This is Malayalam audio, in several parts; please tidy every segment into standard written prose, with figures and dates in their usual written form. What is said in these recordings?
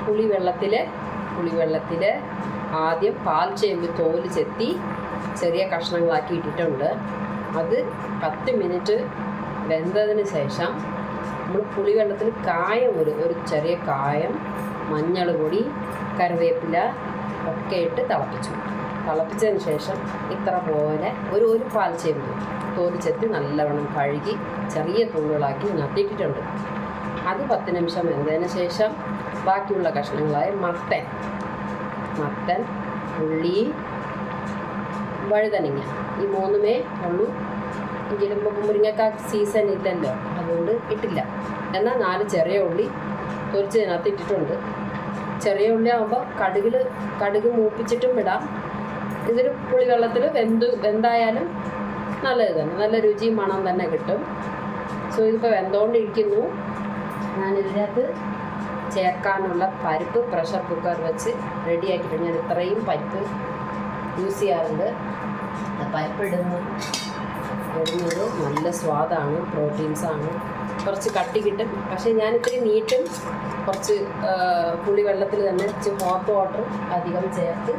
പുളിവെള്ളത്തിൽ ആദ്യം പാൽ ചേമ്പ് തോല് ചെത്തി ചെറിയ കഷ്ണങ്ങളാക്കി ഇട്ടിട്ടുണ്ട്. അത് 10 മിനിറ്റ് വെന്തതിന് ശേഷം നമ്മൾ പുളിവെള്ളത്തിൽ കായം ഒരു ചെറിയ കായം, മഞ്ഞൾ പൊടി, കറിവേപ്പില ഒക്കെ ഇട്ട് തിളപ്പിച്ചതിന് ശേഷം ഇത്ര പോലെ ഒരു പാൽ ചേമ്പ് തോല് ചെത്തി നല്ലവണ്ണം കഴുകി ചെറിയ തുള്ളുകളാക്കി നട്ടിട്ടിട്ടുണ്ട്. അത് 10 നിമിഷം വെന്തതിന് ശേഷം ബാക്കിയുള്ള കഷ്ണങ്ങളായ മത്തൻ, ഉള്ളി, വഴുതനങ്ങ ഈ 3 ഉള്ളൂ. എങ്കിലും മുരിങ്ങക്ക സീസൺ ഇല്ലല്ലോ, അതുകൊണ്ട് ഇട്ടില്ല. എന്നാൽ 4 ചെറിയ ഉള്ളി തൊലിച്ചതിനകത്ത് ഇട്ടിട്ടുണ്ട്. ചെറിയ ഉള്ളി ആകുമ്പോൾ കടുക് മൂപ്പിച്ചിട്ടും ഇടാം. ഇതൊരു പുളിവെള്ളത്തിൽ വെന്തായാലും നല്ലത് തന്നെ, നല്ല രുചിയും മണം തന്നെ കിട്ടും. സോ ഇതിപ്പോൾ വെന്തുകൊണ്ടിരിക്കുന്നു. ഞാനിതിനകത്ത് ചേർക്കാനുള്ള പരിപ്പ് പ്രഷർ കുക്കർ വെച്ച് റെഡിയാക്കിയിട്ട് ഞാൻ ഇത്രയും പരിപ്പ് യൂസ് ചെയ്യാറുണ്ട്. പരിപ്പ് ഇടുന്നത് നല്ല സ്വാദാണ്, പ്രോട്ടീൻസാണ്, കുറച്ച് കട്ടി കിട്ടും. പക്ഷേ ഞാനിത്തിരി നീട്ടും, കുറച്ച് പുളിവെള്ളത്തിൽ തന്നെ ഇച്ചിരി ഹോട്ട് വാട്ടർ അധികം ചേർത്ത്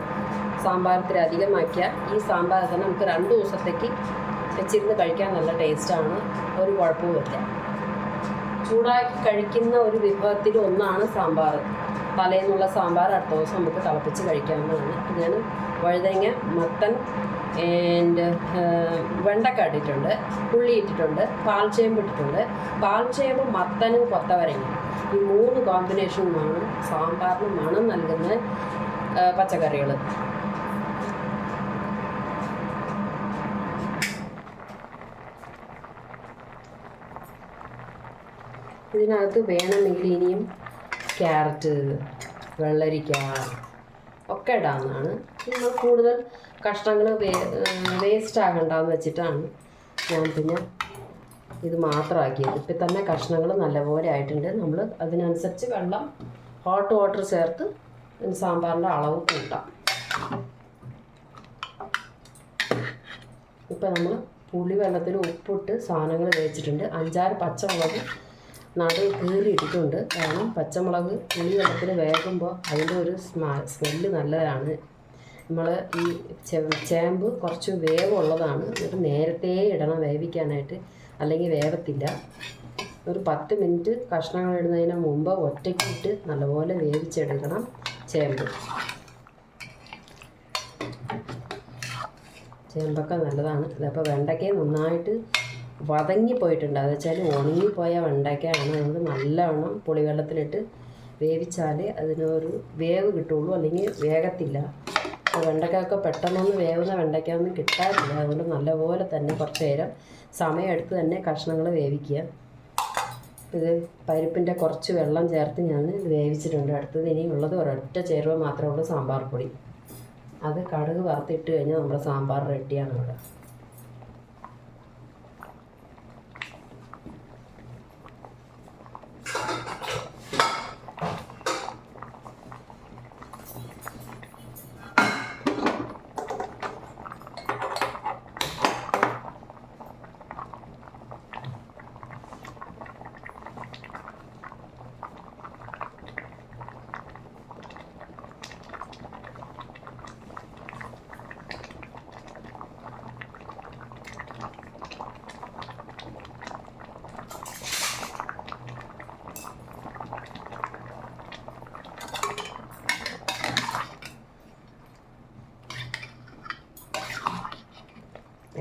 സാമ്പാരത്തിൽ അധികമാക്കിയാൽ ഈ സാമ്പാർ തന്നെ നമുക്ക് 2 ദിവസത്തേക്ക് വെച്ചിരുന്ന് കഴിക്കാൻ നല്ല ടേസ്റ്റാണ്. ഒരു കുഴപ്പവുമില്ല. ചൂടാക്കി കഴിക്കുന്ന ഒരു വിഭവത്തിൽ ഒന്നാണ് സാമ്പാർ. തലേന്നുള്ള സാമ്പാർ അടുത്ത ദിവസം നമുക്ക് തിളപ്പിച്ച് കഴിക്കാവുന്നതാണ്. ഞാൻ വഴുതനങ്ങ, മത്തൻ ആൻഡ് വെണ്ടക്ക ഇട്ടിട്ടുണ്ട്, ഉള്ളി ഇട്ടിട്ടുണ്ട്, പാൽച്ചേമ്പ് ഇട്ടിട്ടുണ്ട്. പാൽച്ചേമ്പ്, മത്തനും കൊത്തവരങ്ങ ഈ 3 കോമ്പിനേഷനുമാണ് സാമ്പാറിന് മണം നൽകുന്ന പച്ചക്കറികൾ. ഇതിനകത്ത് വേണമെങ്കിൽ ഇനിയും ക്യാരറ്റ്, വെള്ളരിക്ക ഒക്കെ ഇടാവുന്നതാണ്. നമ്മൾ കൂടുതൽ കഷ്ണങ്ങൾ വേസ്റ്റ് ആകണ്ടെന്ന് വെച്ചിട്ടാണ് ഞാൻ പിന്നെ ഇത് മാത്രമാക്കിയത്. ഇപ്പം തന്നെ കഷ്ണങ്ങൾ നല്ലപോലെ ആയിട്ടുണ്ട്. നമ്മൾ അതിനനുസരിച്ച് വെള്ളം, ഹോട്ട് വാട്ടർ ചേർത്ത് സാമ്പാറിൻ്റെ അളവ് കൂട്ടാം. ഇപ്പം നമ്മൾ പുളിവെള്ളത്തിൽ ഉപ്പിട്ട് സാധനങ്ങൾ വേവിച്ചിട്ടുണ്ട്. 5-6 പച്ചമുളക് കീറിയിട്ടിട്ടുണ്ട്. കാരണം പച്ചമുളക് പുളിവെള്ളത്തിൽ വേകുമ്പോൾ അതിൻ്റെ ഒരു സ്മെല്ല് നല്ലതാണ്. നമ്മൾ ഈ ചേമ്പ് കുറച്ച് വേവുള്ളതാണ്. എന്നിട്ട് നേരത്തെ ഇടണം വേവിക്കാനായിട്ട്, അല്ലെങ്കിൽ വേവത്തില്ല. ഒരു 10 മിനിറ്റ് കഷ്ണങ്ങൾ ഇടുന്നതിന് മുമ്പ് ഒറ്റയ്ക്കിട്ട് നല്ലപോലെ വേവിച്ചെടുക്കണം ചേമ്പൊക്കെ നല്ലതാണ്. അതപ്പോൾ വെണ്ടയ്ക്ക നന്നായിട്ട് വതങ്ങിപ്പോയിട്ടുണ്ട്. അത് വെച്ചാൽ ഉണങ്ങിപ്പോയ വെണ്ടയ്ക്കയാണ്. അതുകൊണ്ട് നല്ലവണ്ണം പുളിവെള്ളത്തിലിട്ട് വേവിച്ചാൽ അതിനൊരു വേവ് കിട്ടുള്ളൂ, അല്ലെങ്കിൽ വേഗത്തില്ല. വെണ്ടയ്ക്കൊക്കെ പെട്ടെന്നൊന്നും വേവുന്ന വെണ്ടയ്ക്കൊന്നും കിട്ടാറില്ല. അതുകൊണ്ട് നല്ലപോലെ തന്നെ കുറച്ച് നേരം സമയമെടുത്ത് തന്നെ കഷ്ണങ്ങൾ വേവിക്കുക. ഇത് പരിപ്പിൻ്റെ കുറച്ച് വെള്ളം ചേർത്ത് ഞാൻ വേവിച്ചിട്ടുണ്ട്. അടുത്തത് ഇനിയുള്ളത് ഒരൊറ്റ ചേരുവ മാത്രമേ ഉള്ളൂ, സാമ്പാർ പൊടി. അത് കടുക് വറുത്തിട്ട് കഴിഞ്ഞാൽ നമ്മുടെ സാമ്പാർ റെഡിയാണ് ഇവിടെ.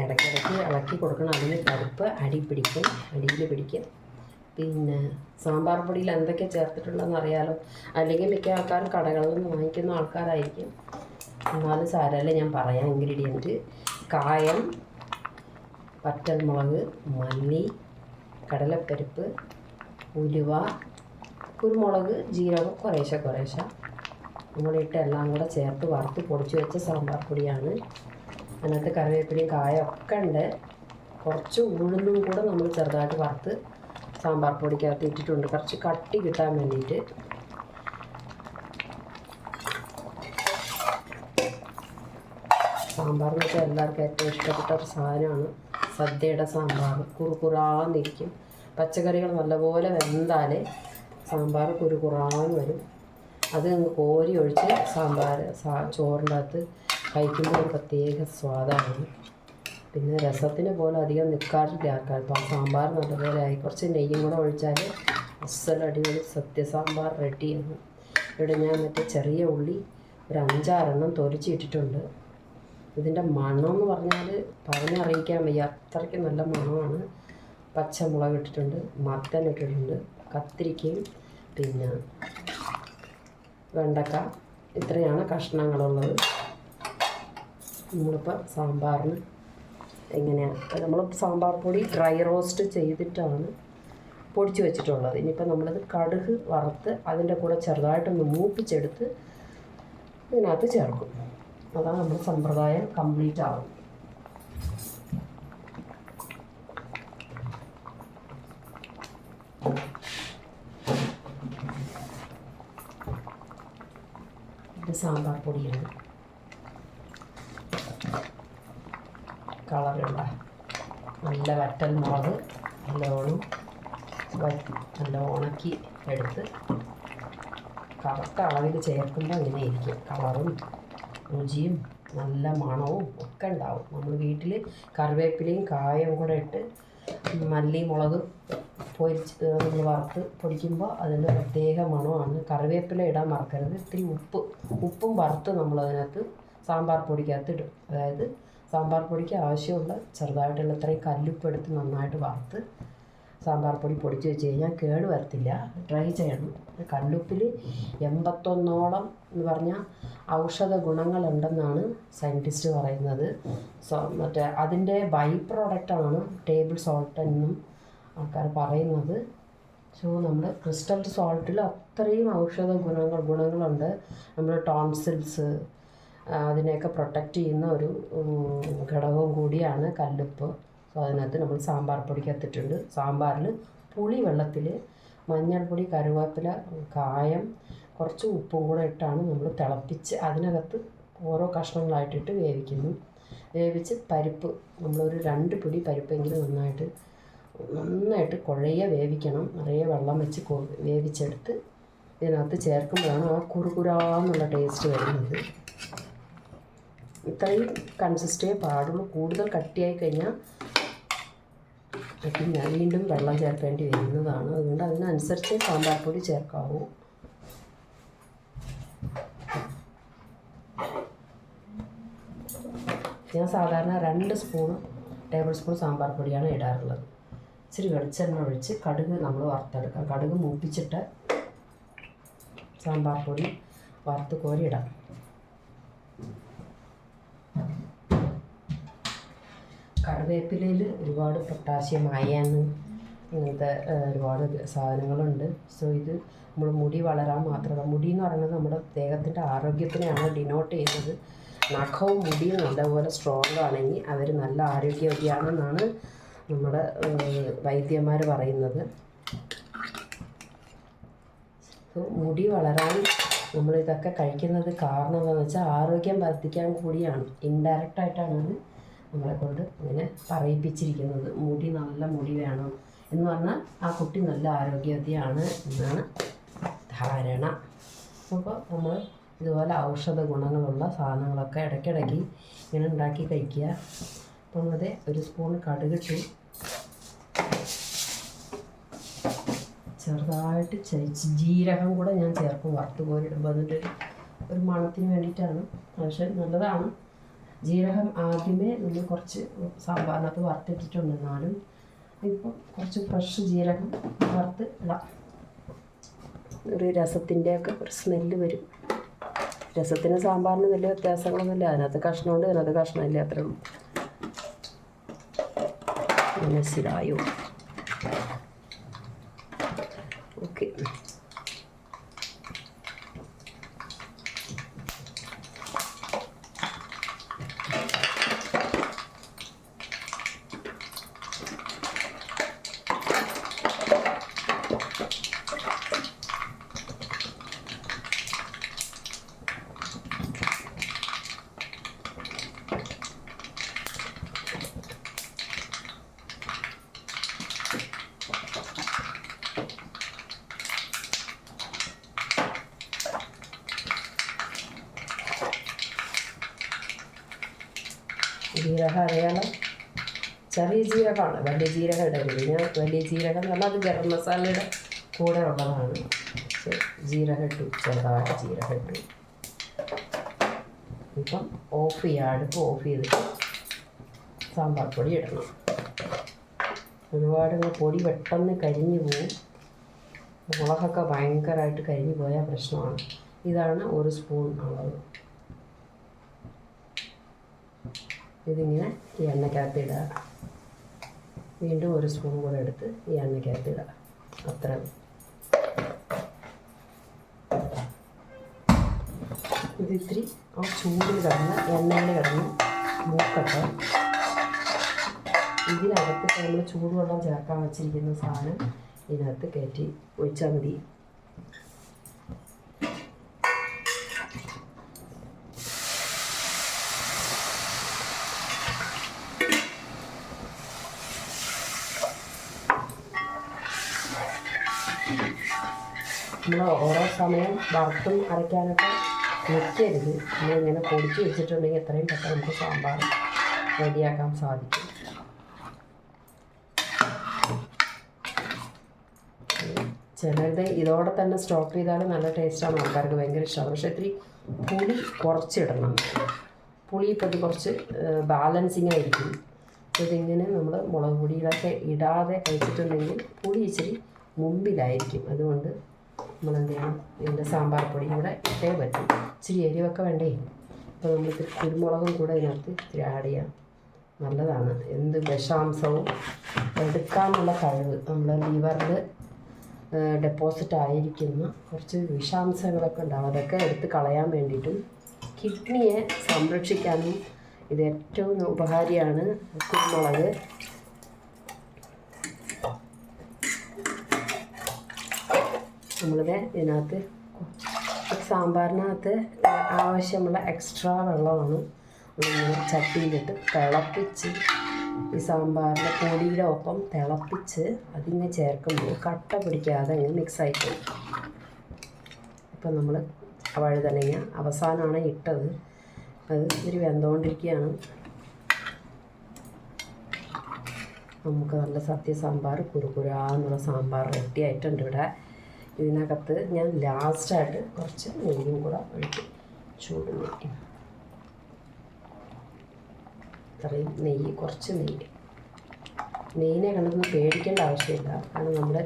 ഇടയ്ക്കിടയ്ക്ക് ഇളക്കി കൊടുക്കണം, അതിന് പരിപ്പ് അടിയിൽ പിടിക്കും. പിന്നെ സാമ്പാർ പൊടിയിൽ എന്തൊക്കെ ചേർത്തിട്ടുള്ളതെന്ന് അറിയാലോ. അല്ലെങ്കിൽ മിക്ക ആൾക്കാരും കടകളിൽ നിന്ന് വാങ്ങിക്കുന്ന ആൾക്കാരായിരിക്കും. എന്നാലും സാരമല്ല, ഞാൻ പറയാം. ഇൻഗ്രീഡിയൻറ്റ്: കായം, പച്ചമുളക്, മല്ലി, കടലപ്പരിപ്പ്, ഉലുവ, കുരുമുളക്, ജീരകം കുറേശ്ശെ നമ്മളിട്ട് എല്ലാം കൂടെ ചേർത്ത് വറുത്ത് പൊടിച്ച് വെച്ച സാമ്പാർ പൊടിയാണ്. അതിനകത്ത് കറിവേപ്പിലയും കായം ഒക്കെ ഉണ്ട്. കുറച്ച് ഉഴുന്നും കൂടെ നമ്മൾ ചെറുതായിട്ട് വറുത്ത് സാമ്പാർ പൊടിക്കകത്ത് ഇട്ടിട്ടുണ്ട്, കുറച്ച് കട്ടി കിട്ടാൻ വേണ്ടിയിട്ട്. സാമ്പാറെന്ന് വെച്ചാൽ എല്ലാവർക്കും ഏറ്റവും ഇഷ്ടപ്പെട്ട ഒരു സാധനമാണ്. സദ്യയുടെ സാമ്പാർ കുറുകുറാന്നിരിക്കും. പച്ചക്കറികൾ നല്ലപോലെ വെന്താലേ സാമ്പാർ കുറുകുറാന്ന് വരും. അത് കോരി ഒഴിച്ച് സാമ്പാർ ചോറിൻ്റെ അകത്ത് കഴിക്കുമ്പോൾ ഒരു പ്രത്യേക സ്വാദാണ്. പിന്നെ രസത്തിന് പോലെ അധികം നിൽക്കാറില്ല ആൾക്കാർ. അപ്പം സാമ്പാർ നല്ലപോലെ ആയി കുറച്ച് നെയ്യും കൂടെ ഒഴിച്ചാൽ അടിപൊളി സാമ്പാർ റെഡിയാണ്. ഇവിടെ ഞാൻ മറ്റേ ചെറിയ ഉള്ളി ഒരു 5-6 തൊലിച്ചിട്ടിട്ടുണ്ട്. ഇതിൻ്റെ മണം എന്ന് പറഞ്ഞാൽ പറഞ്ഞറിയിക്കാൻ വയ്യ, അത്രയ്ക്ക് നല്ല മണമാണ്. പച്ചമുളക് ഇട്ടിട്ടുണ്ട്, മത്തൻ ഇട്ടിട്ടുണ്ട്, കത്തിരിക്കയും പിന്നെ വെണ്ടക്ക, ഇത്രയാണ് കഷ്ണങ്ങളുള്ളത്. നമ്മളിപ്പോൾ സാമ്പാറിന് എങ്ങനെയാണ് നമ്മൾ സാമ്പാർ പൊടി ഡ്രൈ റോസ്റ്റ് ചെയ്തിട്ടാണ് പൊടിച്ച് വെച്ചിട്ടുള്ളത്. ഇനിയിപ്പോൾ നമ്മളത് കടുക് വറുത്ത് അതിൻ്റെ കൂടെ ചെറുതായിട്ടൊന്ന് മൂപ്പിച്ചെടുത്ത് ഇതിനകത്ത് ചേർക്കും. അതാണ് നമ്മുടെ സമ്പ്രദായം കംപ്ലീറ്റ് ആവും. ഇത് സാമ്പാർ പൊടിയാണ്. കളറുള്ള നല്ല വറ്റൽ മുളക് നല്ല ഉണക്കി എടുത്ത് കറക്റ്റ് അളവിൽ ചേർക്കുമ്പോൾ അങ്ങനെ ഇരിക്കും. കളറും രുചിയും നല്ല മണവും ഒക്കെ ഉണ്ടാവും. നമ്മൾ വീട്ടിൽ കറിവേപ്പിലയും കായവും കൂടെ ഇട്ട് മല്ലി മുളക് നമ്മൾ വറുത്ത് പൊടിക്കുമ്പോൾ അതിൻ്റെ പ്രത്യേക മണമാണ്. കറിവേപ്പില ഇടാൻ മറക്കരുത്. ഇത്തിരി ഉപ്പും വറുത്ത് നമ്മളതിനകത്ത് സാമ്പാർ പൊടിക്കകത്ത് ഇടും. അതായത് സാമ്പാർ പൊടിക്ക് ആവശ്യമുള്ള ചെറുതായിട്ടുള്ള ഇത്രയും കല്ലുപ്പ് എടുത്ത് നന്നായിട്ട് വറുത്ത് സാമ്പാർ പൊടി പൊടിച്ച് വെച്ച് കഴിഞ്ഞാൽ കേട് വരത്തില്ല. ട്രൈ ചെയ്യണം. കല്ലുപ്പിൽ 81ഓളം എന്ന് പറഞ്ഞാൽ ഔഷധ ഗുണങ്ങളുണ്ടെന്നാണ് സയൻറ്റിസ്റ്റ് പറയുന്നത്. മറ്റേ അതിൻ്റെ ബൈ പ്രോഡക്റ്റാണ് ടേബിൾ സോൾട്ട് എന്നും ആൾക്കാർ പറയുന്നത്. നമ്മൾ ക്രിസ്റ്റൽ സോൾട്ടിൽ അത്രയും ഔഷധ ഗുണങ്ങളുണ്ട്. നമ്മൾ ടോൺസിൽസ് അതിനെയൊക്കെ പ്രൊട്ടക്റ്റ് ചെയ്യുന്ന ഒരു ഘടകവും കൂടിയാണ് കല്ലുപ്പ്. അതിനകത്ത് നമ്മൾ സാമ്പാർ പൊടിക്കകത്തിട്ടുണ്ട്. സാമ്പാറിൽ പുളി വെള്ളത്തിൽ മഞ്ഞൾപ്പൊടി, കറിവേപ്പില, കായം, കുറച്ച് ഉപ്പും കൂടെ ഇട്ടാണ് നമ്മൾ തിളപ്പിച്ച് അതിനകത്ത് ഓരോ കഷ്ണങ്ങളായിട്ടിട്ട് വേവിച്ച് പരിപ്പ് നമ്മളൊരു 2 പിടി പരിപ്പെങ്കിലും നന്നായിട്ട് കുഴയെ വേവിക്കണം. നിറയെ വെള്ളം വെച്ച് വേവിച്ചെടുത്ത് ഇതിനകത്ത് ചേർക്കുമ്പോഴാണ് ആ കുറുകുരാന്നുള്ള ടേസ്റ്റ് വരുന്നത്. ഇത്രയും കൺസിസ്റ്റേ പാടുള്ളൂ. കൂടുതൽ കട്ടിയായി കഴിഞ്ഞാൽ പിന്നെ വീണ്ടും വെള്ളം ചേർക്കേണ്ടി വരുന്നതാണ്. അതുകൊണ്ട് അതിനനുസരിച്ച് സാമ്പാർ പൊടി ചേർക്കാവൂ. ഞാൻ സാധാരണ 2 ടേബിൾ സ്പൂൺ സാമ്പാർ പൊടിയാണ് ഇടാറുള്ളത്. ഇച്ചിരി വെളിച്ചെണ്ണ ഒഴിച്ച് കടുക് നമ്മൾ വറുത്തെടുക്കാം. കടുക് മൂപ്പിച്ചിട്ട് സാമ്പാർ പൊടി വറുത്ത് കോരിയിടാം. കറിവേപ്പിലയിൽ ഒരുപാട് പൊട്ടാസ്യം, അയൺ, ഇങ്ങനത്തെ ഒരുപാട് സാധനങ്ങളുണ്ട്. സോ ഇത് നമ്മൾ മുടി വളരാൻ മാത്രമല്ല, മുടി എന്ന് പറയുന്നത് നമ്മുടെ ദേഹത്തിൻ്റെ ആരോഗ്യത്തിനെയാണ് ഡിനോട്ട് ചെയ്യുന്നത്. നഖവും മുടിയും നല്ലപോലെ സ്ട്രോങ് ആണെങ്കിൽ അവർ നല്ല ആരോഗ്യവതിയാണെന്നാണ് നമ്മുടെ വൈദ്യന്മാർ പറയുന്നത്. സോ മുടി വളരാൻ നമ്മളിതൊക്കെ കഴിക്കുന്നത് കാരണം എന്താണെന്ന് വെച്ചാൽ ആരോഗ്യം വർദ്ധിക്കാൻ കൂടിയാണ്. ഇൻഡയറക്റ്റായിട്ടാണ് നമ്മളെ കൊണ്ട് ഇങ്ങനെ പറയിപ്പിച്ചിരിക്കുന്നത്. നല്ല മുടി വേണം എന്ന് പറഞ്ഞാൽ ആ കുട്ടി നല്ല ആരോഗ്യവതിയാണ് എന്നാണ് ധാരണ. അപ്പോൾ നമ്മൾ ഇതുപോലെ ഔഷധ ഗുണങ്ങളുള്ള സാധനങ്ങളൊക്കെ ഇടയ്ക്കിടയ്ക്ക് ഇങ്ങനെ ഉണ്ടാക്കി കഴിക്കുക. അപ്പം അത് 1 സ്പൂൺ കടുകിട്ടു, ചെറുതായിട്ട് ജീരകം കൂടെ ഞാൻ ചേർക്കും വറുത്ത് കോരിടുമ്പോൾ. അതിൻ്റെ ഒരു മണത്തിന് വേണ്ടിയിട്ടാണ്. പക്ഷേ നല്ലതാണ്. ജീരകം ആദ്യമേ നമ്മൾ കുറച്ച് സാമ്പാറിനകത്ത് വറുത്തിട്ടിട്ടുണ്ട്. എന്നാലും ഇപ്പം കുറച്ച് ഫ്രഷ് ജീരകം വറുത്ത് ഇടാം. ഒരു രസത്തിൻ്റെയൊക്കെ ഒരു സ്മെല്ല് വരും. രസത്തിന് സാമ്പാറിന് വലിയ വ്യത്യാസങ്ങളൊന്നുമില്ല. അതിനകത്ത് കഷ്ണമുണ്ട്, അതിനകത്ത് കഷ്ണമില്ല, അത്രേ ഉള്ളൂ. മനസ്സിലായോ? ഓക്കെ. ജീരകം അറിയാലോ, ചെറിയ ജീരകമാണ്, വലിയ ജീരകം ഇടരുത്. ഞാൻ വലിയ ജീരകം എന്ന് പറഞ്ഞാൽ അത് ഗരം മസാലയുടെ കൂടെ ഉള്ളതാണ്. ജീരകം ഇട്ടു, ചെറുതായിട്ട് ജീരകം ഇട്ടു. ഇപ്പം ഓഫ് ചെയ്യുക, അടുപ്പ് ഓഫ് ചെയ്തിട്ട് സാമ്പാർ പൊടി ഇടണം. ഒരുപാട് പൊടി പെട്ടെന്ന് കരിഞ്ഞു പോവും. മുളകൊക്കെ ഭയങ്കരമായിട്ട് കരിഞ്ഞു പോയാൽ പ്രശ്നമാണ്. ഇതാണ് 1 സ്പൂൺ അളവ്. ഇതിങ്ങനെ ഈ എണ്ണയ്ക്കകത്ത് ഇടുക. വീണ്ടും 1 സ്പൂൺ കൂടെ എടുത്ത് ഈ എണ്ണയ്ക്കകത്ത് ഇടുക. അത്ര ഇതിത്തിരി ആ ചൂടിൽ കിടന്ന് എണ്ണയിൽ കിടന്ന് മൂക്കട്ടെ. ഇതിനകത്ത് നമ്മൾ ചൂടുവെള്ളം ചേർക്കാൻ വെച്ചിരിക്കുന്ന സാധനം ഇതിനകത്ത് കയറ്റി ഒഴിച്ചാൽ മതി. നമ്മൾ ഓരോ സമയം വറുത്തും അരയ്ക്കാനൊക്കെ നിൽക്കരുത്. നമ്മളിങ്ങനെ പൊടിച്ച് വെച്ചിട്ടുണ്ടെങ്കിൽ എത്രയും പെട്ടെന്ന് നമുക്ക് സാമ്പാർ റെഡിയാക്കാൻ സാധിക്കും. ചിലരുടെ ഇതോടെ തന്നെ സ്റ്റോക്ക് ചെയ്താൽ നല്ല ടേസ്റ്റാണ്, ആൾക്കാർക്ക് ഭയങ്കര ഇഷ്ടമാണ്. പക്ഷേ ഇത്തിരി പുളി കുറച്ചിടണം. പുളി ഇപ്പം കുറച്ച് ബാലൻസിങ് ആയിരിക്കും. ഇതിങ്ങനെ നമ്മൾ മുളക് പൊടികളൊക്കെ ഇടാതെ കഴിച്ചിട്ടുണ്ടെങ്കിൽ പുളി ഇച്ചിരി മുമ്പിലായിരിക്കും. അതുകൊണ്ട് നമ്മളെന്ത് ചെയ്യണം, ഇതിൻ്റെ സാമ്പാർ പൊടി കൂടെ ഇട്ടേ പറ്റും. ഇച്ചിരി എരിവൊക്കെ വേണ്ടേ. അപ്പോൾ നമ്മൾ കുരുമുളകും കൂടെ ഇതിനകത്ത് ഇത്തിരി ആഡ് ചെയ്യാം. നല്ലതാണ്. എന്ത് വിഷാംശവും എടുക്കാനുള്ള കഴിവ്, നമ്മുടെ ലിവറിൽ ഡെപ്പോസിറ്റ് ആയിരിക്കുന്ന കുറച്ച് വിഷാംശങ്ങളൊക്കെ ഉണ്ടാവും. അതൊക്കെ എടുത്ത് കളയാൻ വേണ്ടിയിട്ടും കിഡ്നിയെ സംരക്ഷിക്കാനും ഇത് ഏറ്റവും ഉപകാരിയാണ് കുരുമുളക്. നമ്മളിത് ഇതിനകത്ത് സാമ്പാറിനകത്ത് ആവശ്യമുള്ള എക്സ്ട്രാ വെള്ളമാണ് നമ്മളിങ്ങനെ ചട്ടിയിലിട്ട് തിളപ്പിച്ച് ഈ സാമ്പാറിൻ്റെ പൊടിയുടെ ഒപ്പം തിളപ്പിച്ച് അതിങ്ങനെ ചേർക്കുമ്പോൾ കട്ട പിടിക്കാതെ അങ്ങ് മിക്സായിട്ട്. ഇപ്പം നമ്മൾ വഴുതനങ്ങ അവസാനമാണ് ഇട്ടത്. അത് ഇവർ വെന്തുകൊണ്ടിരിക്കുകയാണ്. നമുക്ക് നല്ല സദ്യ സാമ്പാർ കുറുകുരാന്നുള്ള സാമ്പാർ റെഡി ആയിട്ടുണ്ട് ഇവിടെ. ഇതിനകത്ത് ഞാൻ ലാസ്റ്റായിട്ട് കുറച്ച് നെയ്യും കൂടെ ഒഴിക്കും. ചൂട് നെയ്യ്, ഇത്രയും നെയ്യ്, കുറച്ച് നെയ്യിനെ കണ്ടൊന്നും പേടിക്കേണ്ട ആവശ്യമില്ല. കാരണം നമ്മുടെ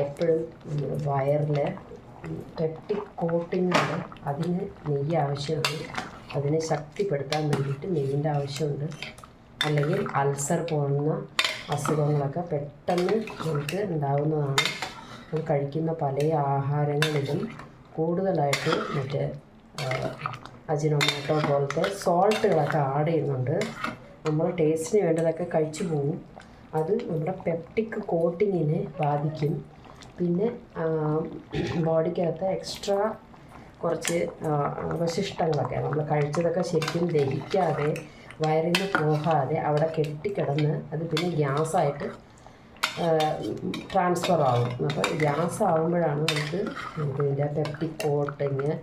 എപ്പോഴും നമ്മുടെ വയറിൽ പെപ്റ്റിക് കോട്ടിങ്ങുണ്ട്, അതിന് നെയ്യ് ആവശ്യമാണ്. അതിനെ ശക്തിപ്പെടുത്താൻ വേണ്ടിയിട്ട് നെയ്യിൻ്റെ ആവശ്യമുണ്ട്. അല്ലെങ്കിൽ അൾസർ പോകുന്ന അസുഖങ്ങളൊക്കെ പെട്ടെന്ന് നമുക്ക് ഉണ്ടാകുന്നതാണ്. നമ്മൾ കഴിക്കുന്ന പല ആഹാരങ്ങളിലും കൂടുതലായിട്ട് മറ്റേ അജിനോമോട്ടോ പോലത്തെ സോൾട്ടുകളൊക്കെ ആഡ് ചെയ്യുന്നുണ്ട്. നമ്മൾ ടേസ്റ്റിന് വേണ്ടതൊക്കെ കഴിച്ചു പോകും. അത് നമ്മുടെ പെപ്റ്റിക് കോട്ടിങ്ങിനെ ബാധിക്കും. പിന്നെ ബോഡിക്കകത്ത് എക്സ്ട്രാ കുറച്ച് അവശിഷ്ടങ്ങളൊക്കെ നമ്മൾ കഴിച്ചതൊക്കെ ശരിക്കും ദഹിക്കാതെ വയറിൽ നിന്ന് പോകാതെ അവിടെ കെട്ടിക്കിടന്ന് അത് പിന്നെ ഗ്യാസായിട്ട് ട്രാൻസ്ഫർ ആകും. അപ്പോൾ ഗ്യാസ് ആകുമ്പോഴാണ് നമുക്ക് ഇതിൻ്റെ പെപ്റ്റിക് കോട്ടിങ്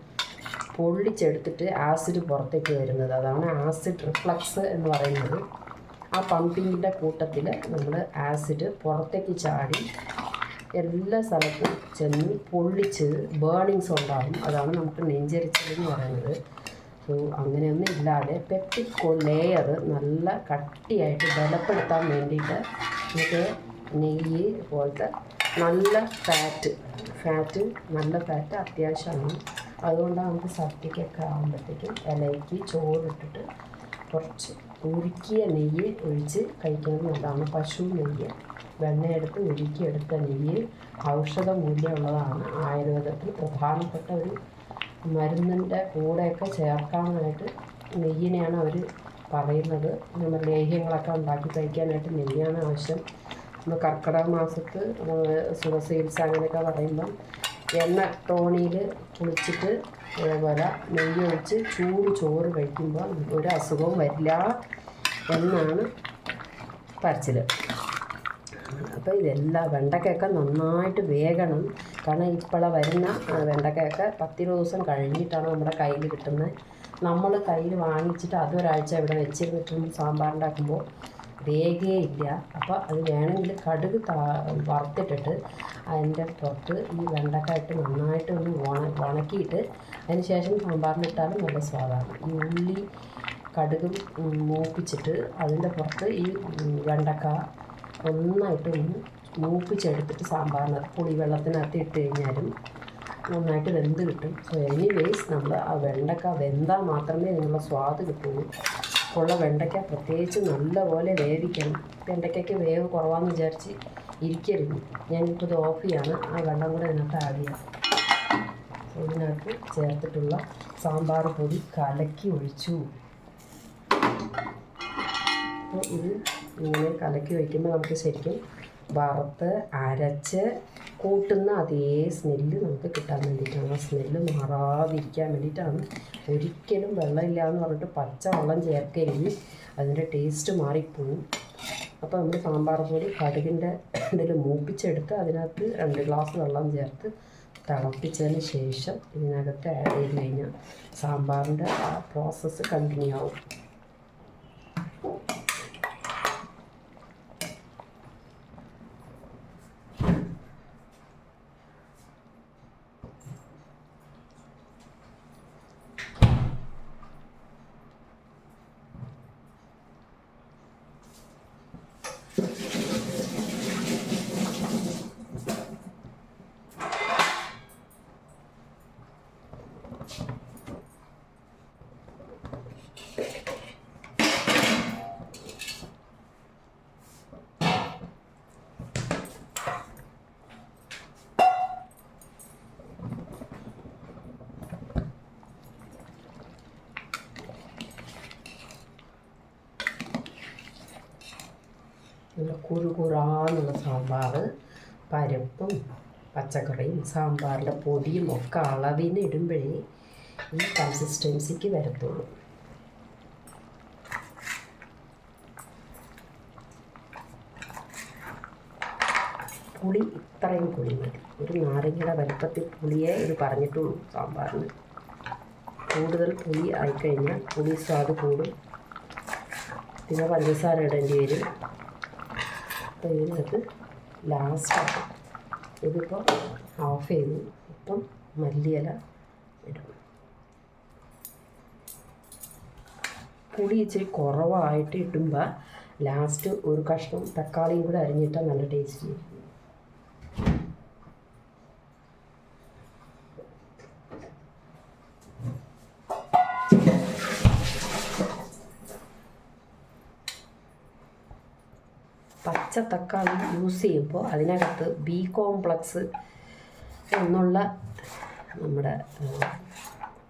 പൊള്ളിച്ചെടുത്തിട്ട് ആസിഡ് പുറത്തേക്ക് വരുന്നത്. അതാണ് ആസിഡ് റിഫ്ലക്സ് എന്ന് പറയുന്നത്. ആ പമ്പിങ്ങിൻ്റെ കൂട്ടത്തിൽ നമ്മൾ ആസിഡ് പുറത്തേക്ക് ചാടി എല്ലാ സ്ഥലത്തും ചെന്ന് പൊള്ളിച്ച് ബേണിങ്സ് ഉണ്ടാകും. അതാണ് നമുക്ക് നെഞ്ചരിച്ചതെന്ന് പറയുന്നത്. സോ അങ്ങനെയൊന്നും ഇല്ലാതെ പെപ്റ്റിക് ലെയർ നല്ല കട്ടിയായിട്ട് ബലപ്പെടുത്താൻ വേണ്ടിയിട്ട് നമുക്ക് നെയ്യ് പോലത്തെ നല്ല ഫാറ്റ് നല്ല ഫാറ്റ് അത്യാവശ്യമാണ്. അതുകൊണ്ടാണ് നമുക്ക് സദ്യക്കൊക്കെ ആകുമ്പോഴത്തേക്കും ഇലയ്ക്ക് ചോറിട്ടിട്ട് കുറച്ച് ഉരുക്കിയ നെയ്യ് ഒഴിച്ച് കഴിക്കുന്നത് നല്ലതാണ്. പശു നെയ്യ്, വെണ്ണയെടുത്ത് ഉരുക്കിയെടുത്ത നെയ്യ് ഔഷധ മൂല്യമുള്ളതാണ്. ആയുർവേദത്തിൽ പ്രധാനപ്പെട്ട ഒരു മരുന്നിൻ്റെ കൂടെയൊക്കെ ചേർക്കാനായിട്ട് നെയ്യിനെയാണ് അവർ പറയുന്നത്. നമ്മൾ ലേഹ്യങ്ങളൊക്കെ ഉണ്ടാക്കി കഴിക്കാനായിട്ട് നെയ്യാണ് ആവശ്യം. നമ്മൾ കർക്കിടക മാസത്ത് സുഖചികിത്സ അങ്ങനെയൊക്കെ പറയുമ്പം എണ്ണ ടോണിയിൽ കുളിച്ചിട്ട് അതേപോലെ നെയ്യ് ഒഴിച്ച് ചൂട് ചോറ് കഴിക്കുമ്പോൾ ഒരു അസുഖവും വരില്ല എന്നാണ് പറച്ചിൽ. അപ്പോൾ ഇതെല്ലാം വെണ്ടയ്ക്കൊക്കെ നന്നായിട്ട് വേകണം. കാരണം ഇപ്പോൾ വരുന്ന വെണ്ടയ്ക്കൊക്കെ 10 ദിവസം കഴിഞ്ഞിട്ടാണ് നമ്മുടെ കയ്യിൽ കിട്ടുന്നത്. നമ്മൾ കയ്യിൽ വാങ്ങിച്ചിട്ട് അതൊരാഴ്ച ഇവിടെ വെച്ചിരുന്നിട്ടും സാമ്പാർ ഉണ്ടാക്കുമ്പോൾ വേഗേയില്ല. അപ്പോൾ അത് വേണമെങ്കിൽ കടുക് വറുത്തിട്ടിട്ട് അതിൻ്റെ പുറത്ത് ഈ വെണ്ടക്കായിട്ട് നന്നായിട്ട് ഒന്ന് ഉണക്കിയിട്ട് അതിന് ശേഷം സാമ്പാറിലിട്ടാലും നല്ല സ്വാദാണ്. ഈ ഉള്ളി കടുകും മൂപ്പിച്ചിട്ട് അതിൻ്റെ പുറത്ത് ഈ വെണ്ടക്ക നന്നായിട്ടൊന്ന് മൂപ്പിച്ചെടുത്തിട്ട് സാമ്പാറിനകത്ത് പുളിവെള്ളത്തിനകത്ത് ഇട്ട് കഴിഞ്ഞാലും നന്നായിട്ട് വെന്ത് കിട്ടും. സോ എനിവേസ് നമ്മൾ ആ വെണ്ടക്ക വെന്താൽ മാത്രമേ ഇതിനുള്ള സ്വാദ് കിട്ടുള്ളൂ. ഉള്ള വെണ്ടയ്ക്ക പ്രത്യേകിച്ച് നല്ലപോലെ വേവിക്കണം. വെണ്ടയ്ക്കയ്ക്ക് വേവ് കുറവാന്ന് വിചാരിച്ച് ഇരിക്കരുത്. ഞാനിപ്പോൾ ഇത് ഓഫ് ചെയ്യാണ്. ആ വെള്ളം കൂടെ ഇതിനകത്ത് ആഡ് ചെയ്യാം. ഇതിനകത്ത് ചേർത്തിട്ടുള്ള സാമ്പാർ പൊടി കലക്കി ഒഴിച്ചു. അപ്പോൾ ഇത് ഇങ്ങനെ കലക്കി ഒഴിക്കുമ്പോൾ നമുക്ക് ശരിക്കും വറുത്ത് അരച്ച് കൂട്ടുന്ന അതേ സ്മെല്ല് നമുക്ക് കിട്ടാൻ വേണ്ടിയിട്ടാണ്. ആ സ്മെല്ല് മാറാതിരിക്കാൻ വേണ്ടിയിട്ടാണ്. ഒരിക്കലും വെള്ളമില്ല എന്ന് പറഞ്ഞിട്ട് പച്ച വെള്ളം ചേർക്കരുത്, അതിൻ്റെ ടേസ്റ്റ് മാറിപ്പോവും. അപ്പോൾ നമ്മൾ സാമ്പാർ പൊടി കടുകിൻ്റെ ഇതിൽ മൂപ്പിച്ചെടുത്ത് അതിനകത്ത് 2 ഗ്ലാസ് വെള്ളം ചേർത്ത് തിളപ്പിച്ചതിന് ശേഷം ഇതിനകത്ത് ആഡ് ചെയ്ത് കഴിഞ്ഞാൽ സാമ്പാറിൻ്റെ ആ പ്രോസസ്സ് കണ്ടിന്യൂ ആവും. നല്ല കുറുകുറാന്നുള്ള സാമ്പാർ, പരിപ്പും പച്ചക്കറിയും സാമ്പാറിൻ്റെ പൊടിയും ഒക്കെ അളവിന് ഇടുമ്പോഴേ ഈ കൺസിസ്റ്റൻസിക്ക് വരത്തുള്ളൂ. പുളി ഇത്രയും പുളി മതി. ഒരു നാരങ്ങയുടെ വലുപ്പത്തിൽ പുളിയേ ഇത് പറഞ്ഞിട്ടുള്ളൂ സാമ്പാറിന്. കൂടുതൽ പുളി ആയിക്കഴിഞ്ഞാൽ പുളി സ്വാദ് കൂടും. പിന്നെ പഞ്ചസാര ഇടേണ്ടി വരും. അപ്പോൾ ഇതിനകത്ത് ലാസ്റ്റാണ്. ഇതിപ്പോൾ ഓഫ് ചെയ്തു. ഇപ്പം മല്ലിയില ഇടും. പുളി ഇച്ചിരി കുറവായിട്ട് ഇടുമ്പോൾ ലാസ്റ്റ് ഒരു കഷ്ണം തക്കാളിയും കൂടെ അരിഞ്ഞിട്ടാൽ നല്ല ടേസ്റ്റ് ചെയ്യും. പച്ച തക്കാളി യൂസ് ചെയ്യുമ്പോൾ അതിനകത്ത് ബി കോംപ്ലക്സ് എന്നുള്ള നമ്മുടെ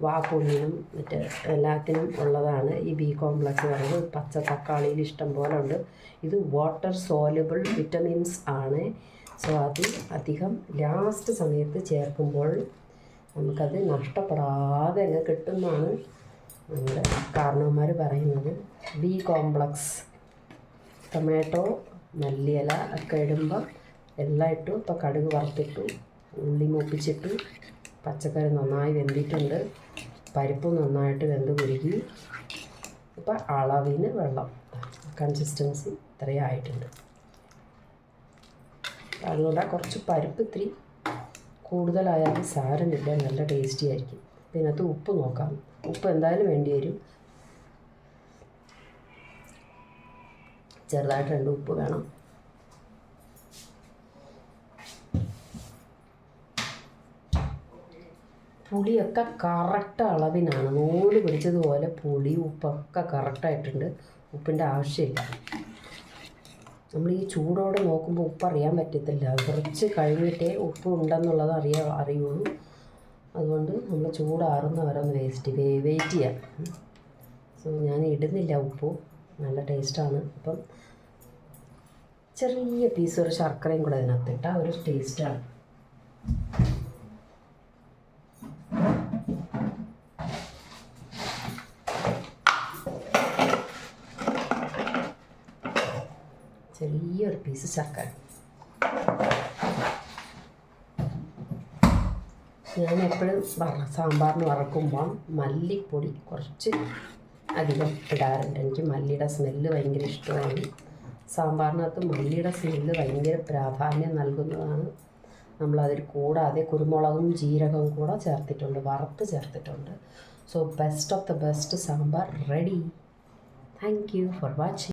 വാക്കുള്ളിനും മറ്റ് എല്ലാത്തിനും ഉള്ളതാണ് ഈ ബി കോംപ്ലക്സ് പറയുന്നത്. പച്ച തക്കാളിയിൽ ഇഷ്ടം പോലെ ഉണ്ട്. ഇത് വാട്ടർ സോലുബിൾ വിറ്റമിൻസ് ആണ്. സോ അത് അധികം ലാസ്റ്റ് സമയത്ത് ചേർക്കുമ്പോൾ നമുക്കത് നഷ്ടപ്പെടാതെ അങ്ങ് കിട്ടുമെന്നാണ് നമ്മുടെ കാരണവന്മാർ പറയുന്നത്. ബി കോംപ്ലക്സ് ടൊമാറ്റോ മല്ലിയില ഒക്കെ ഇടുമ്പോൾ എല്ലാം ഇട്ടു. ഇപ്പോൾ കടുക് വറുത്തിട്ടു, ഉള്ളി മൂപ്പിച്ചിട്ടു, പച്ചക്കറി നന്നായി വെന്തിട്ടുണ്ട്, പരിപ്പ് നന്നായിട്ട് വെന്ത് കുരുകി. ഇപ്പോൾ അളവിന് വെള്ളം കൺസിസ്റ്റൻസി ഇത്രയും ആയിട്ടുണ്ട്. അതുകൊണ്ട് കുറച്ച് പരിപ്പ് ഇത്തിരി കൂടുതലായാലും സാരമില്ല, നല്ല ടേസ്റ്റി ആയിരിക്കും. ഇതിനകത്ത് ഉപ്പ് നോക്കാം. ഉപ്പ് എന്തായാലും വേണ്ടി വരും. ചെറുതായിട്ട് 2 ഉപ്പ് വേണം. പുളിയൊക്കെ കറക്റ്റ് അളവിനാണ്. നൂല് പിടിച്ചതുപോലെ പുളി ഉപ്പൊക്കെ കറക്റ്റായിട്ടുണ്ട്. ഉപ്പിൻ്റെ ആവശ്യമില്ല. നമ്മൾ ഈ ചൂടോടെ നോക്കുമ്പോൾ ഉപ്പ് അറിയാൻ പറ്റത്തില്ല. കുറച്ച് കഴിഞ്ഞിട്ടേ ഉപ്പ് ഉണ്ടെന്നുള്ളത് അറിയുള്ളൂ. അതുകൊണ്ട് നമ്മൾ ചൂടാറുന്ന വരെ ഒന്ന് വെയിറ്റ് ചെയ്യാം. സോ ഞാൻ ഇടുന്നില്ല ഉപ്പ്. നല്ല ടേസ്റ്റാണ്. അപ്പം ചെറിയ പീസ് ഒരു ശർക്കരയും കൂടെ അതിനകത്ത് ഇട്ടാൽ ഒരു ടേസ്റ്റാണ്. ചെറിയൊരു പീസ് ശർക്കര. ഞാൻ എപ്പോഴും സാമ്പാറിന് വറക്കുമ്പം മല്ലിപ്പൊടി കുറച്ച് അധികം ഇടാറുണ്ട്. എനിക്ക് മല്ലിയുടെ സ്മെല്ല് ഭയങ്കര ഇഷ്ടമാണ്. സാമ്പാറിനകത്ത് മല്ലിയുടെ സ്മെല്ല് ഭയങ്കര പ്രാധാന്യം നൽകുന്നതാണ്. നമ്മളതിൽ കൂടാതെ കുരുമുളകും ജീരകവും കൂടെ ചേർത്തിട്ടുണ്ട്, വറുത്ത് ചേർത്തിട്ടുണ്ട്. So best of the best sambar ready. Thank you for watching.